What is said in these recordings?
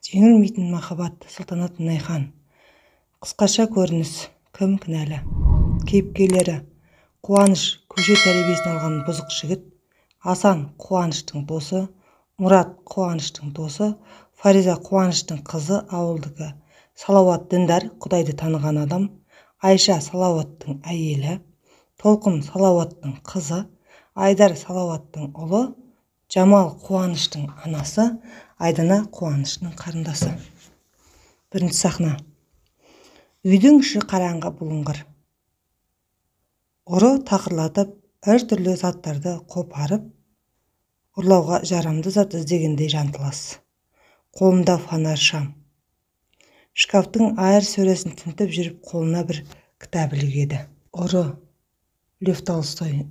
Жеңілмейтін махаббат. Салтанат Мұнайхан. Қысқаша көрініс. Кім кінәлі? Кейіпкерлері: Қуаныш көше тәрбиесін алған бұзық жігіт, Асан Қуаныштың досы, Мұрат Қуаныштың досы, Фариза Қуаныштың қызы, ауылдікі. Салауат діндар, Құдайды таныған адам, Айша Салауаттың әйелі, Толқын Салауаттың қызы, Айдар Салауаттың ұлы, Жамал Қуаныштың анасы, Айдана Қуаныштың қарындасы. Бірінші сахна. Үйдің іші қараңғы бұлыңғыр. Ұры тақырлатып, әртүрлі заттарды қопарып, ұрлауға жарамды зат іздегендей жантылас. Қолында фонар шам. Шкафтың айыр сөресін тінтіп жүріп, қолына бір кітап ілігеді. Ұры Лев Толстой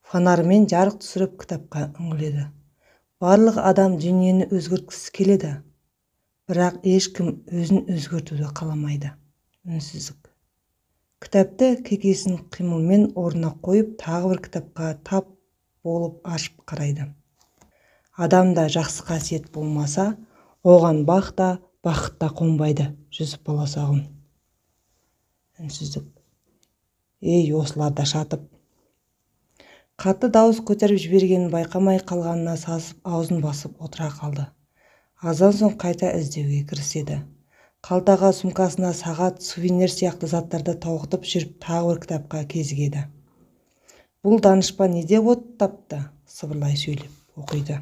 фонарымен жарық түсіріп кітапқа үңіледі. Барлық адам дүниені өзгерткісі келеді, бірақ ешкім өзін өзгертуді қаламайды. Үнсіздік. Кітапты кекесін қимылмен орнына қойып, тағы бір кітапқа тап болып ашып қарайды. Адамда жақсы қасиет болмаса, оған бақ та, бақыт та қонбайды. Жүсіп Баласағұн. Үнсіздік. Ей, осыларда шатып. Қатты дауыс көтеріп жібергенін байқамай қалғанына сасып, аузын басып отыра қалды. Аздан соң қайта іздеуге кіріседі. Қалтаға, сумкасына сағат, сувенир сияқты заттарды тоғытып жүріп, тағы бір кітапқа кезігеді. Бұл данышпан не деп от тапты? Сыбырлай сөйлеп оқиды.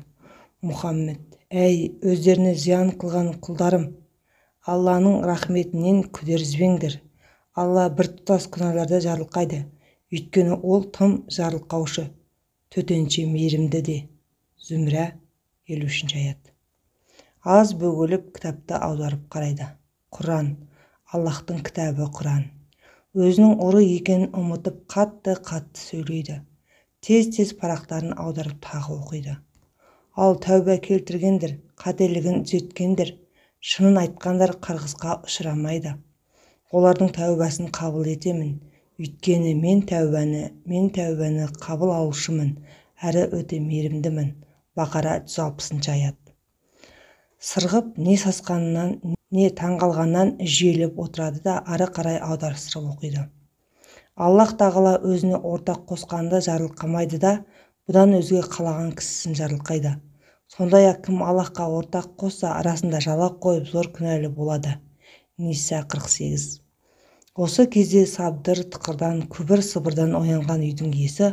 Мұхаммед: әй, өздеріне зиян қылған құлдарым, Алланың рахметінен күдеріспеңдер. Алла біртұтас күнәларды жарылқайды. Өйткені ол тым жарылқаушы, төтенше мейірімді де. Зүмра 53 аят. Аз бөгеліп кітапты аударып қарайды. Құран, Аллахтың кітабы Құран. Өзінің ұры екенін ұмытып, қатты сөйлейді. Тез парақтарын аударып тағы оқиды. Ал тәуба келтіргендер, қателігін түзеткендер, шынын айтқандар қарғысқа ұшырамайды. Олардың тәубасын қабыл етемін. Өйткені мен тәубаны қабыл алушымын, әрі өте мейірімдімін. Бақара 160 аят. Сырғып, не сасқанынан, не таңғалғаннан жүйелеп отырады да ары қарай аударыстырып оқиды. Аллах тағала өзіне ортақ қосқанды жарылқамайды да, бұдан өзге қалаған кісісін жарылқайды. Сондай-ақ кім Аллахқа ортақ қосса, арасында жалақ қойып, зор күнәлі болады. Ниса 48. Осы кезде сабдыр тықырдан, күбір-сыбырдан оянған үйдің иесі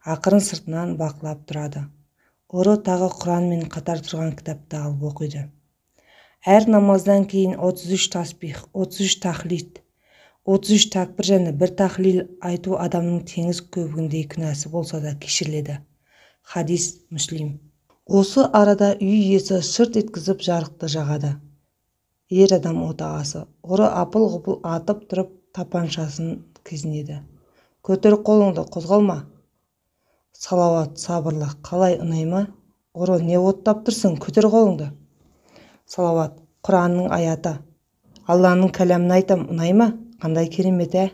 ақырын сыртынан бақылап тұрады. Ұры тағы Құранмен қатар тұрған кітапты алып оқиды. Әр намаздан кейін 33 таспих, 33 тахлид, 33 такбір және бір тахлил айту адамның теңіз көбігіндей күнәсі болса да кешіріледі. Хадис Муслим. Осы арада үй иесі шырт еткізіп жарықты жағады. Ер адам отағасы. Ұры апыл-ғұпыл атып тұрып тапаншасын кезінеді. Көтер қолыңды, қозғалма. Салауат сабырлы: қалай, ұнайма? Ұры: не оттап тұрсың, көтер қолыңды. Салауат: Құранның аяты. Алланың кәләмін айтам, ұнайма? Қандай керемет, ә?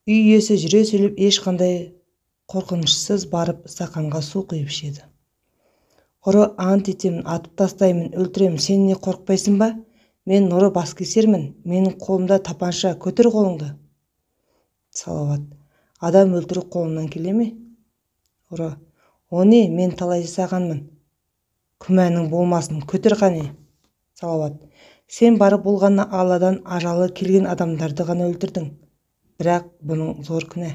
Үй иесі жүре сөйлеп ешқандай қорқынышсыз барып стақанға су құйып ішеді. Ұры: ант етемін, атып тастаймын, өлтіремін, сен не қорықпайсың ба? Мен ұры баскесермін, менің қолымда тапанша, көтер қолыңды. Салауат: адам өлтіру қолымнан келе ме? Ұры: о не, мен талай жасағанмын. Күмәнің болмасын, көтер қане. Салауат: сен барып болғанна Алладан ажалы келген адамдарды ғана өлтірдің. Бірақ бұның зор күнә.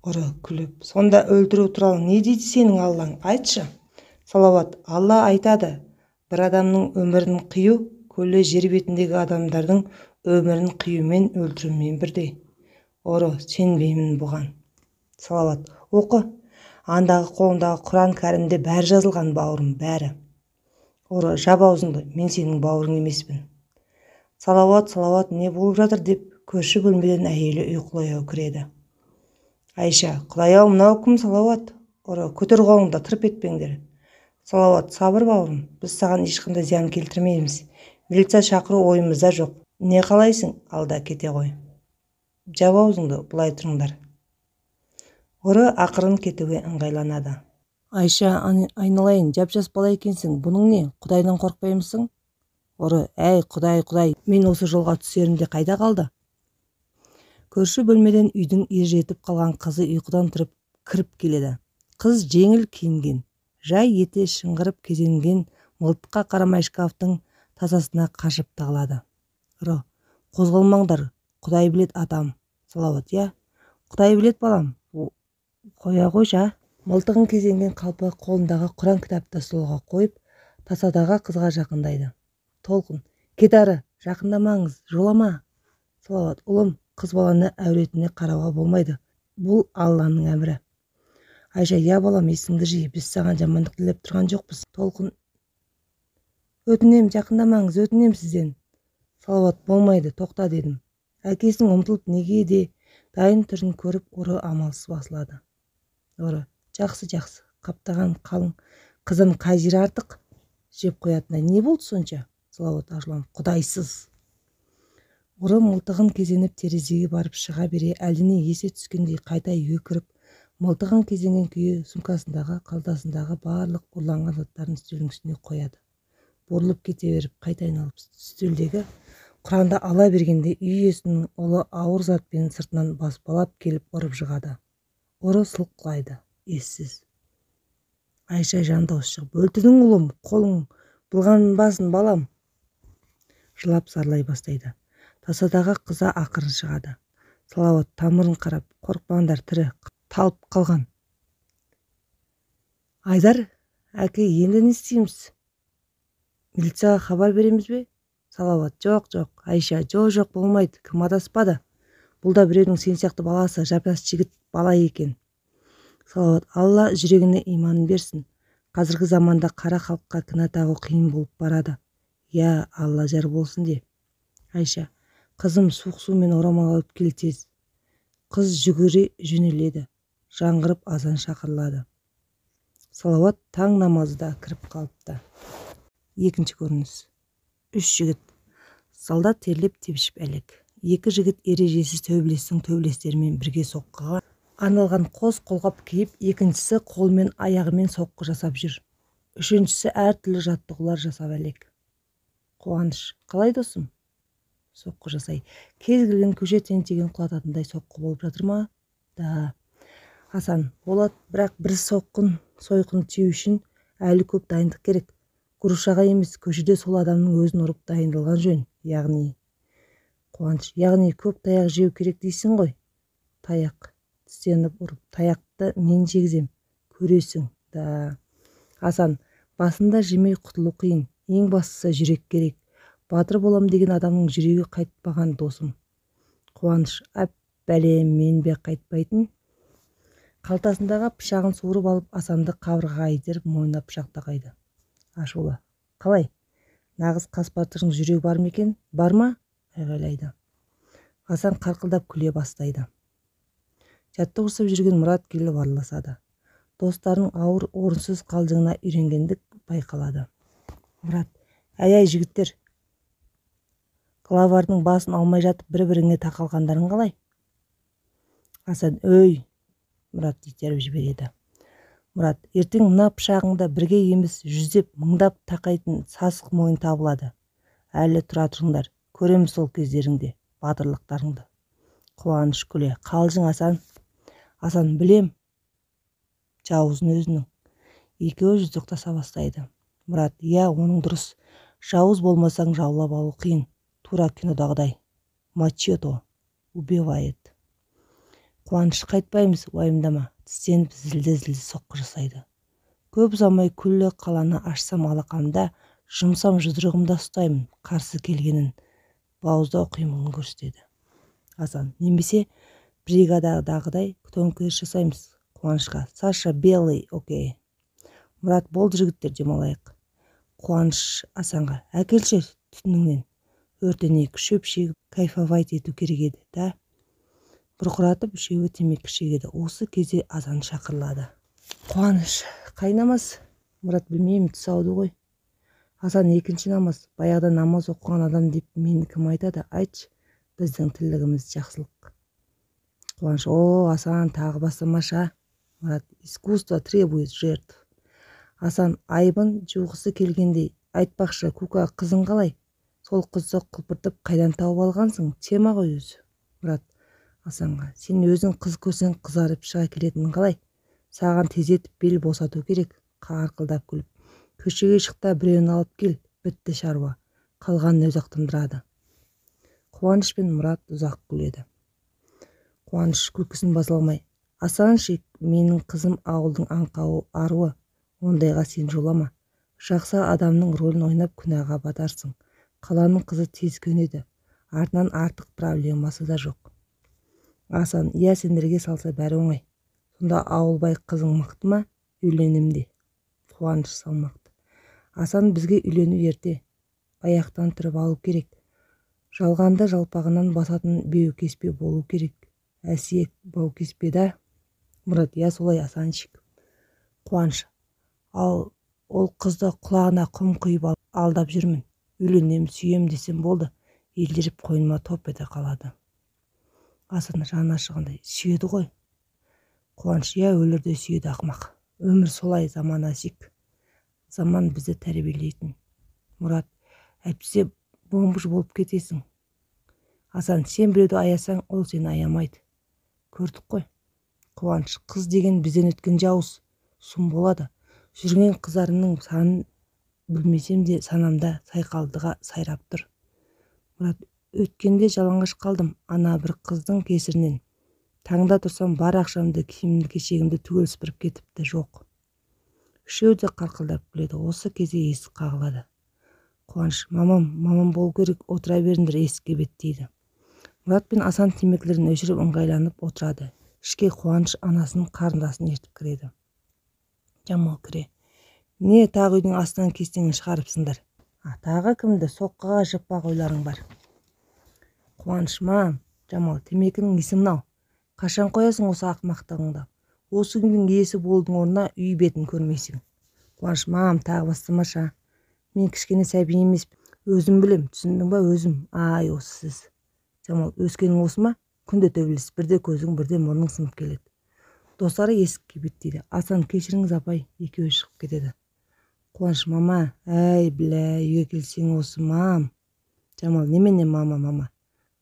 Ұры күліп: сонда өлтіру туралы не дейді сенің Аллаң? Айтшы. Салауат: Алла айтады: бір адамның өмірін қию, күллі жер бетіндегі адамдардың өмірін қиюмен өлтірумен бірдей. Ұры: сенбеймін бұған. Салауат: оқы. Андағы қолындағы Құран кәрімде бәрі жазылған, бауырым, бәрі. Ұры: жап аузыңды, мен сенің бауырың емеспін. Салауат, не болып жатыр деп көрші бөлмеден әйелі ұйқылай кіреді. Айша: құдай-ау, мынау кім? Салауат. Ұры: көтер қолыңды, тырп етпеңдер. Салауат: сабыр бауырым, біз саған ешқандай зиян келтірмейміз. Милиция шақыру ойымызда жоқ. Не қалайсың? Алда кете ғой. Жап аузыңды, бұлай тұрыңдар. Ұры ақырын кетуге ыңғайланады. Айша, айналайын, жап-жас бала екенсің, бұның не, Құдайдан қорықпаймысың? Ұры, әй, Құдай, мен осы жолға түсерімде қайда қалды? Көрші бөлмеден үйдің ержетіп қалған қызы ұйқыдан тұрып кіріп келеді. Қыз жеңіл киінген, жай ете шыңғырып кезенген мылтыққа қарамай шкафтың тасасына қашып тығылады. Ұры, қозғалмаңдар, Құдай білет атам. Салауат, я, Құдай білет балам. Қоя қойша. Мылтығын кезенген қалпы қолындағы Құран кітапты столға қойып, тасадағы қызға жақындайды. Толқын, кет ары, жақындамаңыз, жолама. Салауат, ұлым, қыз баланы әуретіне қарауға болмайды. Бұл Алланың әмірі. Айша, я балам, есіңді жи, біз саған жамандық тілеп тұрған жоқпыз. Толқын, өтінем, жақындамаңыз, өтінем сізден. Салауат, болмайды, тоқта дедім. Әкесінің ұмтылып неге де дайын түрін көріп, ұры амалсыз басылады. Ұры, жақсы, қаптаған қалың қызын қай жері артық? Жеп қоятындай не болды сонша? Салауат ашуланып, Құдайсыз. Ұры мылтығын кезеніп терезеге барып шыға бере әлдене есе түскендей қайта үйге кіріп, мылтығын кезенген күйі сумкасындағы, қалтасындағы барлық ұрланған заттарын үстелдің үстіне қояды. Бұрылып кете беріп қайта айналып үстелдегі Құранды ала бергенде үй иесінің ұлы ауыр затпен сыртынан баспалап келіп ұрып жығады. Ұры сылқылайды, ессіз. Айша жан дауыс шығып, өлтірдің ұлым, қолың былғанбасын балам. Жылап зарлай бастайды. Тасадағы қыза ақырын шығады. Салауат тамырын қарап, қорықпаңдар, тірі, талып қалған. Айдар, әке, енді не істейміз? Милицияға хабар береміз бе? Салауат, жоқ, Айша, жоқ, болмайды, кім адаспады? Бұл да біреудің сен сияқты баласы, жап-жас жігіт бала екен. Салауат, Алла жүрегіне иманын берсін. Қазіргі заманда қара халыққа кінә тағу қиын болып барады. Я, Алла жар болсын де. Айша, қызым, суық сумен орамал алып кел тез. Қыз жүгіре жөнеледі. Жаңғырып азан шақырылады. Салауат таң намазда кіріп қалыпты. Екінші көрініс. 3 жігіт. Залда терлеп тепшіп әлек. 2 жігіт ережесіз төбелестің төбелестерімен бірге соққыға арналған қос қолғап киіп, екіншісі қолмен аяғымен соққы жасап жүр. Үшіншісі әртүрлі жаттығулар жасап әлек. Қуаныш, қалай досым? Соққы жасай. Кез келген көше тентеген құлататындай соққы болып жатыр ма? Да. Асан, болады, бірақ бір сойқын тию үшін әлі көп дайындық керек. Грушаға емес, көшеде сол адамның өзін ұрып дайындалған жөн. Яғни, Қуаныш, яғни көп таяқ жеу керек дейсің ғой? Таяқ, тістеніп ұрып, таяқты мен жегізем, көресің. Да. Асан, басында жемей құтылу қиын, ең бастысы жүрек керек. Батыр болам деген адамның жүрегі қайтпаған досым. Қуаныш, әп бәле, мен бе қайтпайтын? Қалтасындағы пышағын суырып алып, Асанды қабырғаға итеріп, мойнына пышақ тақайды. Ашулы, қалай? Нағыз қас батырдың жүрегі бар ма екен? Бар ма? Айғайлайды. Асан қарқылдап күле бастайды. Жаттығысып жүрген Мұрат келіп араласады. Достарының ауыр орынсыз қалжыңына үйренгендік байқалады. Мұрат, әй жігіттер, Клавардың басын алмай жатып бір-біріңе тақалғандарың қалай? Асан, өй, Мұрат итеріп жібереді. Мұрат, ертең мына пышағыңда бірге емес, жүздеп, мыңдап тақайтын сасық мойын табылады. Әлі тұра тұрыңдар, көреміз сол кездеріңде, батырлықтарыңды. Қуаныш күле, қалжың Асан. Асан, білем. Жауыздың өзінің. Екеуі жұдырықтаса бастайды. Мұрат, я, оның дұрыс. Жауыз болмасаң жаулап алу қиын. Тура кинодағыдай. Мачете убивает. Қуаныш, қайтпаймыз, уайымдама. Тістеніп зілді соққы жасайды. Көп ұзамай күллі қаланы ашсам алақанымда, жұмсам жұдырығымда ұстаймын, қарсы келгенін. Бауыздау қимылын көрсетеді. Асан, немесе бригададағыдай төңкеріс жасаймыз. Қуанышқа, Саша белый, окей. Мұрат, болды жігіттер, демалайық. Қуаныш Асанға, әкелші түтініңнен. Өртенейік, шөп шегіп, кайфовать ету керек еді, да? Бұрқыратып үшеуі темекі шегеді. Осы кезде азан шақырылады. Қуаныш, қай намаз? Мұрат, білмеймін, түс ауды ғой. Асан, екінші намаз. Баяғыда намаз оқыған адам деп мені кім айтады? Айтшы, біздің тірлігіміз жақсылық. Қуаныш, о, Асан, тағы бастамаша. Мұрат, искусство требует жертв. Асан айыбын жуғысы келгендей: айтпақшы, Кука, қызың қалай? Сол қызды құлпыртып қайдан тауып алғансың? Тема ғой өзі. Мұрат Асанға: сен өзің қыз көрсең қызарып шыға келетінің қалай? Саған тездетіп бел босату керек. Қарқылдап күліп: көшеге шық та біреуін алып кел, бітті шаруа, қалғанын өзі-ақ тындырады. Қуаныш пен Мұрат ұзақ күледі. Қуаныш күлкісін баса алмай: Асаншик, менің қызым ауылдың аңқау аруы, ондайға сен жолама. Жақсы адамның рөлін ойнап күнәға батарсың. Қаланың қызы тез көнеді, артынан артық проблемасы да жоқ. Асан: иә, сендерге салса бәрі оңай. Сонда ауылбай қызың мықты ма? Үйленем де. Қуаныш салмақты: Асан, бізге үйлену ерте, аяқтан тұрып алу керек. Жалғанды жалпағынан басатын беукеспе болу керек. Әсиет баукеспе да. Мұрат: иә, солай Асаншик. Қуаныш: ал ол қызды құлағына құм құйып алдап жүрмін. Үйленем, сүйем десем болды, елдеріп қойныма топ ете қалады. Асан жаны ашығандай: сүйеді ғой. Қуаныш: иә, өлерде сүйеді ақымақ. Өмір солай, заман асик. Заман бізді тәрбиелейтін. Мұрат: әйтпесе бомбыш болып кетесің. Асан: сен біреуді аясаң, ол сені аямайды. Көрдік қой. Қуаныш: қыз деген бізден өткен жауыз, сұм болады. Жүрген қыздарымның санын білмесем де санамда сайқалдыға сайрап тұр. Мұрат: өткенде жалаңаш қалдым ана бір қыздың кесірінен. Таңда тұрсам бар ақшамды, киімімді, кешегімді түгел сыпырып кетіпті. Жоқ. Үшеуі де қарқылдап күледі. Осы кезде есік қағылады. Қуаныш: мамам болу керек, отыра беріңдер, есікке беттейді. Мұрат пен Асан темекілерін өшіріп ыңғайланып отырады. Ішке Қуаныш анасының қарындасын ертіп кіреді. Жамал кіре: не, тағы үйдің астынан кестеңін шығарыпсыңдар? Тағы кімді? Соққыға жықпақ ойларың бар. Қуаныш: мам. Жамал: темекінің иісі мынау. Қашан қоясың осы ақымақтығыңды? Осы күндің иесі болудың орнына үй бетін көрмейсің. Қуаныш: мам, тағы бастамаша. Мен кішкене сәби емес, өзім білем, түсіндің ба, өзім. Ай, осы сіз. Жамал: өскенің осы ма? Күнде төбелес, бірде көзің, бірде мұрның сынып келеді. Достары есікке беттейді. Асан: кешіріңіз апай. Екеуі шығып кетеді. Қуаныш: мама. Әй, білә, үйге келсең осы, мам. Жамал: немене мама?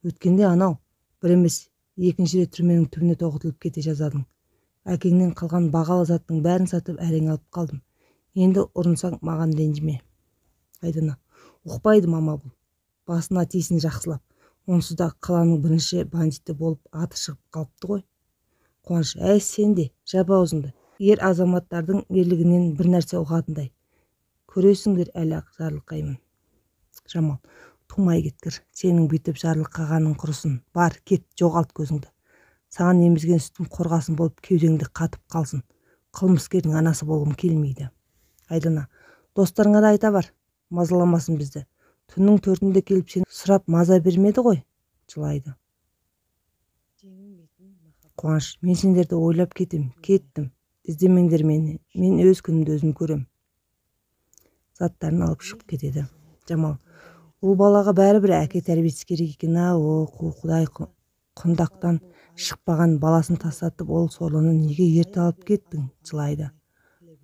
Өткенде анау, бір емес, екінші рет түрменің түбіне тоғытылып кете жаздадың. Әкеңнен қалған бағалы заттың бәрін сатып әрең алып қалдым. Енді ұрынсаң маған ренжіме. Айдана: ұқпайды мама бұл. Басына тисін жақсылап. Онсыз да қаланың бірінші бандиті болып аты шығып қалыпты ғой. Қуаныш: әй, сен де жаба аузыңды. Ер азаматтардың ерлігінен бір нәрсе ұғатындай. Көресіңдер әлі-ақ жарылқаймын. Жамал: тумай кеткір. Сенің бүйтіп жарылқағаның құрысын. Бар, кет, жоғалт көзіңді. Саған емізген сүтім қорғасын болып кеудеңді қатып қалсын. Қылмыскердің анасы болғым келмейді. Айдана: достарыңа да айта бар, мазаламасын бізді. Түннің төртінде келіп сені сұрап маза бермеді ғой. Жылайды. Қуаныш: мен сендерді ойлап кеттім. Іздемеңдер мені. Мен өз күнімді өзім көрем. Заттарын алып шығып кетеді. Жамал: бұл балаға бәрібір әке тәрбиесі керек екен. Құдай, құндақтан шықпаған баласын тастатып, ол сорлыны неге ерте алып кеттің? Жылайды.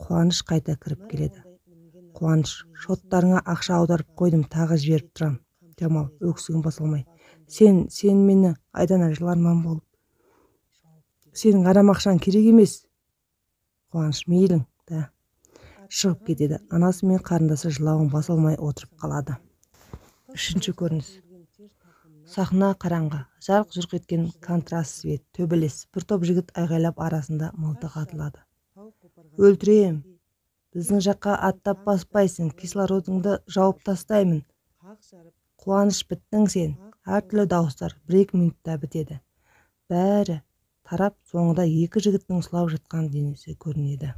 Қуаныш қайта кіріп келеді. Қуаныш: шоттарыңа ақша аударып қойдым, тағы жіберіп тұрам. Жамал өксігін баса алмай: сен мені Айдана жыларман болып. Сенің арам ақшаң керек емес. Қуаныш: мейлің да. Шығып кетеді. Анасы мен қарындасы жылауын баса алмай отырып қалады. Үшінші көрініс. Сахна қараңғы. Жарқ-жұрқ еткен контраст свет, төбелес. Бір топ жігіт айғайлап арасында мылтық атылады. Өлтірем. Біздің жаққа аттап баспайсың, кислородыңды жауып тастаймын. Қуаныш: біттің сен. Әртүрлі дауыстар 1-2 минутта бітеді. Бәрі тарап, соңында екі жігіттің сұлап жатқан денесі көрінеді.